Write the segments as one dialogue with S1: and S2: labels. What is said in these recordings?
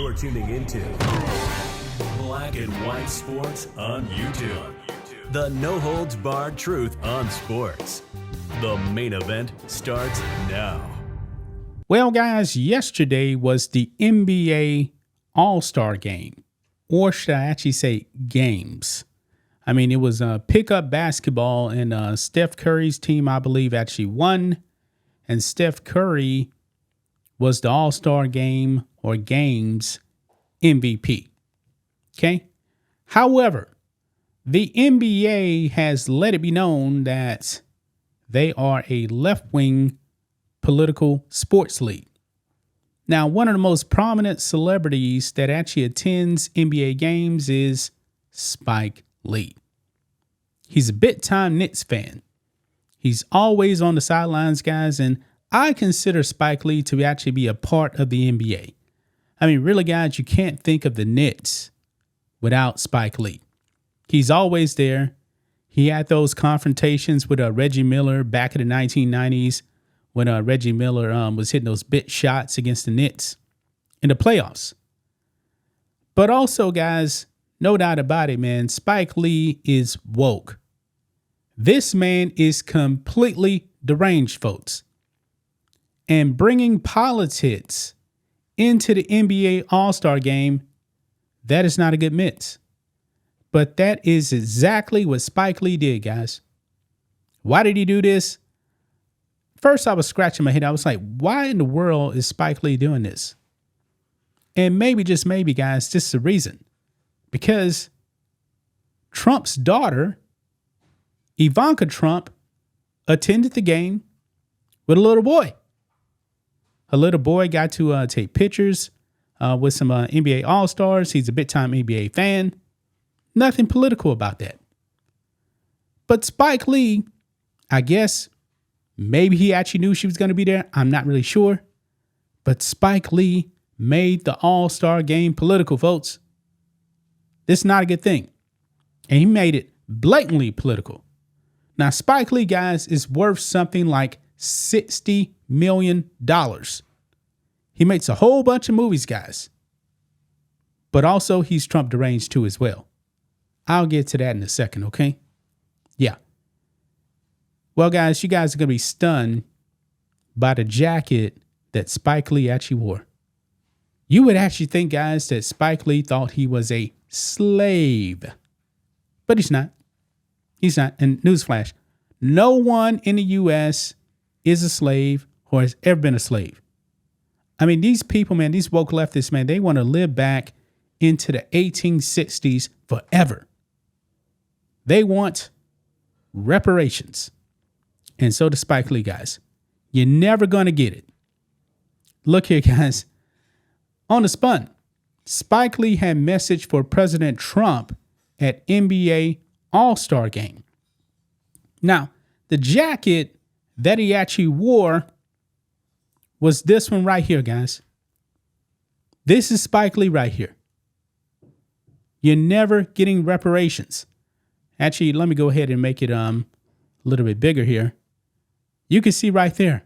S1: You're tuning into Black and White Sports on YouTube. The no-holds-barred truth on sports. The main event starts now.
S2: Well, guys, yesterday was the NBA All-Star Game. Or should I actually say games? I mean, it was pickup basketball, and Steph Curry's team, I believe, actually won. And Steph Curry was the All-Star Game or Games MVP. Okay? However, the NBA has let it be known that they are a left-wing political sports league. Now, one of the most prominent celebrities that actually attends NBA games is Spike Lee. He's a big-time Knicks fan. He's always on the sidelines, guys, and I consider Spike Lee to actually be a part of the NBA. I mean, really, guys, you can't think of the Knicks without Spike Lee. He's always there. He had those confrontations with Reggie Miller back in the 1990s when Reggie Miller was hitting those big shots against the Knicks in the playoffs. But also, guys, no doubt about it, man, Spike Lee is woke. This man is completely deranged, folks. And bringing politics into the NBA All-Star Game, that is not a good mix. But that is exactly what Spike Lee did, guys. Why did he do this? First, I was scratching my head. I was like, why in the world is Spike Lee doing this? And maybe, just maybe, guys, this is the reason. Because Trump's daughter, Ivanka Trump, attended the game with a little boy. A little boy got to take pictures with some NBA All-Stars. He's a big-time NBA fan. Nothing political about that. But Spike Lee, I guess, maybe he actually knew she was going to be there. I'm not really sure. But Spike Lee made the All-Star Game political, folks. This is not a good thing. And he made it blatantly political. Now, Spike Lee, guys, is worth something like $60 million. He makes a whole bunch of movies, guys. But also, he's Trump deranged too as well. I'll get to that in a second, okay? Yeah. Well, guys, you guys are going to be stunned by the jacket that Spike Lee actually wore. You would actually think, guys, that Spike Lee thought he was a slave. But he's not. He's not. And newsflash, no one in the U.S. is a slave or has ever been a slave. I mean, these people, man, these woke leftists, man, they want to live back into the 1860s forever. They want reparations. And so does Spike Lee, guys. You're never going to get it. Look here, guys. On the spun, Spike Lee had message for President Trump at NBA All-Star Game. Now, the jacket that he actually wore was this one right here, guys. This is Spike Lee right here. You're never getting reparations. Actually, let me go ahead and make it a little bit bigger here. You can see right there.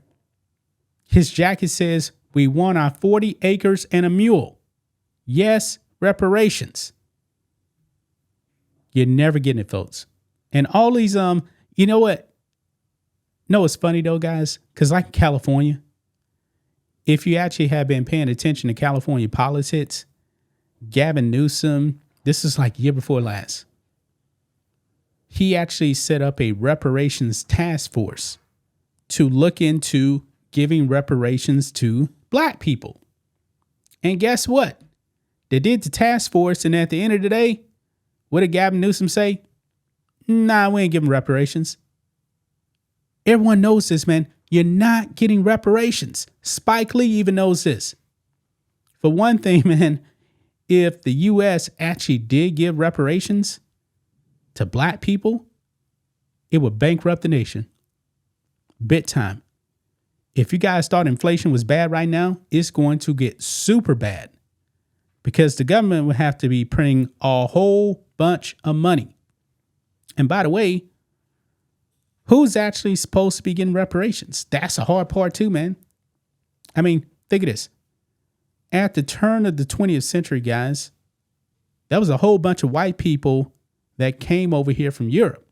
S2: His jacket says, "We want our 40 acres and a mule. Yes, reparations." You're never getting it, folks. And all these, you know what? No, it's funny though, guys, because like California, if you actually have been paying attention to California politics, Gavin Newsom, this is like year before last. He actually set up a reparations task force to look into giving reparations to black people. And guess what? They did the task force, and at the end of the day, what did Gavin Newsom say? Nah, we ain't giving reparations. Everyone knows this, man. You're not getting reparations. Spike Lee even knows this. For one thing, man, if the U.S. actually did give reparations to black people, it would bankrupt the nation. Big time. If you guys thought inflation was bad right now, it's going to get super bad because the government would have to be printing a whole bunch of money. And by the way, who's actually supposed to be getting reparations? That's the hard part too, man. I mean, think of this. at the turn of the 20th century, guys, there was a whole bunch of white people that came over here from Europe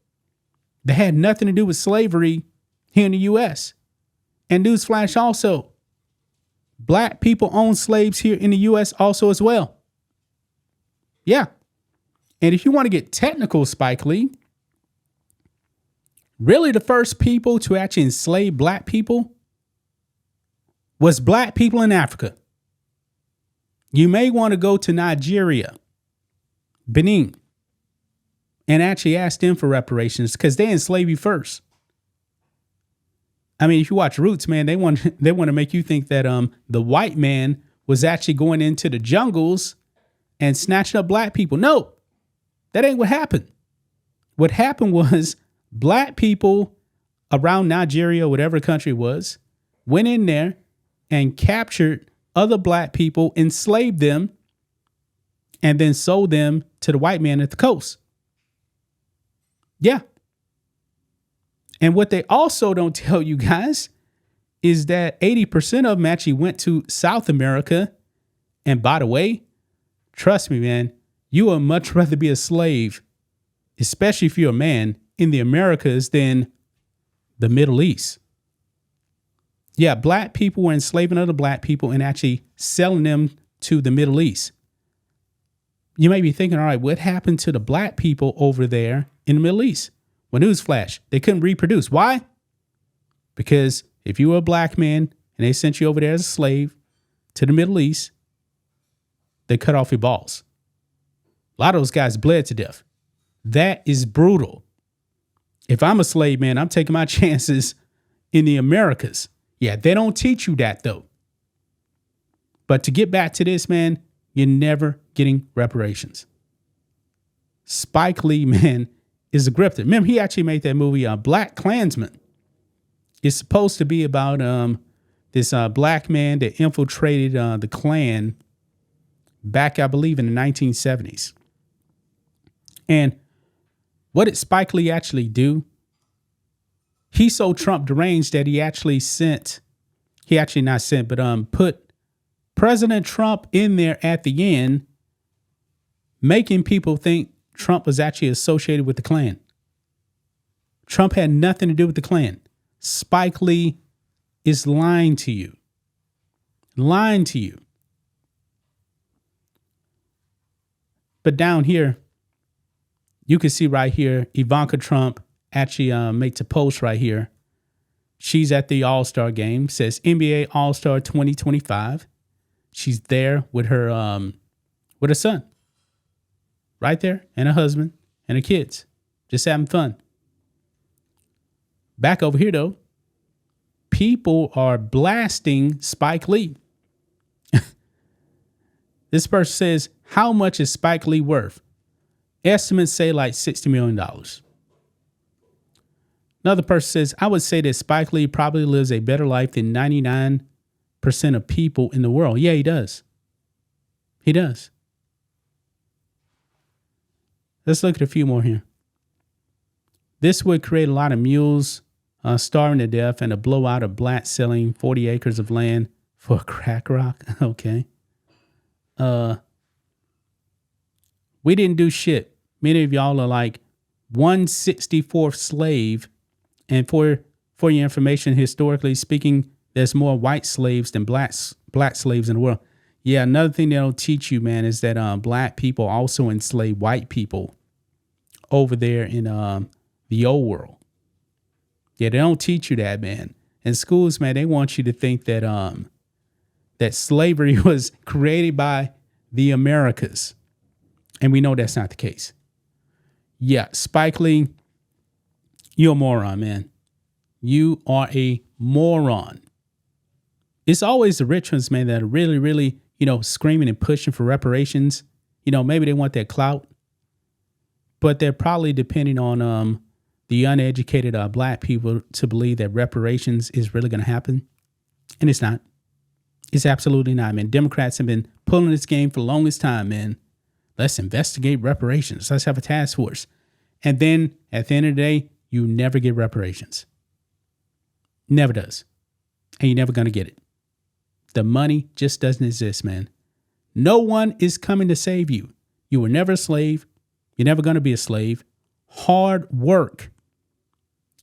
S2: that had nothing to do with slavery here in the U.S. And newsflash also, black people own slaves here in the U.S. also as well. Yeah. And if you want to get technical, Spike Lee, really the first people to actually enslave black people was black people in Africa. You may want to go to Nigeria, Benin, and actually ask them for reparations because they enslaved you first. I mean, if you watch Roots, man, they want to make you think that the white man was actually going into the jungles and snatching up black people. No, that ain't what happened. What happened was black people around Nigeria, whatever country it was, went in there and captured other black people, enslaved them, and then sold them to the white man at the coast. Yeah. And what they also don't tell you guys is that 80% of them actually went to South America. And by the way, trust me, man, you would much rather be a slave, especially if you're a man, in the Americas than the Middle East. Yeah, black people were enslaving other black people and actually selling them to the Middle East. You may be thinking, all right, what happened to the black people over there in the Middle East? Well, newsflash, they couldn't reproduce. Why? Because if you were a black man and they sent you over there as a slave to the Middle East, they cut off your balls. A lot of those guys bled to death. That is brutal. If I'm a slave, man, I'm taking my chances in the Americas. Yeah, they don't teach you that, though. But to get back to this, man, you're never getting reparations. Spike Lee, man, is a grifter. Remember, he actually made that movie, Black Klansman. It's supposed to be about this black man that infiltrated the Klan back, I believe, in the 1970s. And what did Spike Lee actually do? He's so Trump deranged that he actually put President Trump in there at the end, making people think Trump was actually associated with the Klan. Trump had nothing to do with the Klan. Spike Lee is lying to you. Lying to you. But down here, you can see right here, Ivanka Trump actually makes a post right here. She's at the All-Star game, says NBA All-Star 2025. She's there with her son. Right there, and her husband, and her kids. Just having fun. Back over here, though, people are blasting Spike Lee. This person says, how much is Spike Lee worth? Estimates say like $60 million. Another person says, I would say that Spike Lee probably lives a better life than 99% of people in the world. Yeah, he does. He does. Let's look at a few more here. This would create a lot of mules starving to death and a blowout of blacks selling 40 acres of land for a crack rock. Okay. We didn't do shit. Many of y'all are like 1/64th slave. And for your information, historically speaking, there's more white slaves than black slaves in the world. Yeah, another thing they don't teach you, man, is that black people also enslave white people over there in the old world. Yeah, they don't teach you that, man. In schools, man, they want you to think that that slavery was created by the Americas. And we know that's not the case. Yeah, Spike Lee, you're a moron, man. You are a moron. It's always the rich ones, man, that are really, really, screaming and pushing for reparations. Maybe they want that clout, but they're probably depending on the uneducated black people to believe that reparations is really going to happen. And it's not. It's absolutely not, man. Democrats have been pulling this game for the longest time, man. Let's investigate reparations. Let's have a task force. And then at the end of the day, you never get reparations. Never does. And you're never going to get it. The money just doesn't exist, man. No one is coming to save you. You were never a slave. You're never going to be a slave. Hard work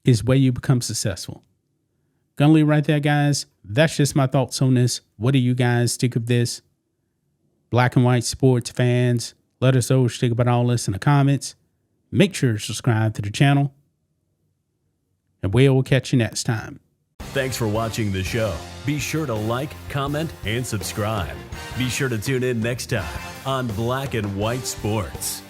S2: is where you become successful. Gonna leave right there, guys. That's just my thoughts on this. What do you guys think of this? Black and white sports fans, let us know what you think about all this in the comments. Make sure to subscribe to the channel. And we'll catch you next time.
S1: Thanks for watching the show. Be sure to like, comment, and subscribe. Be sure to tune in next time on Black and White Sports.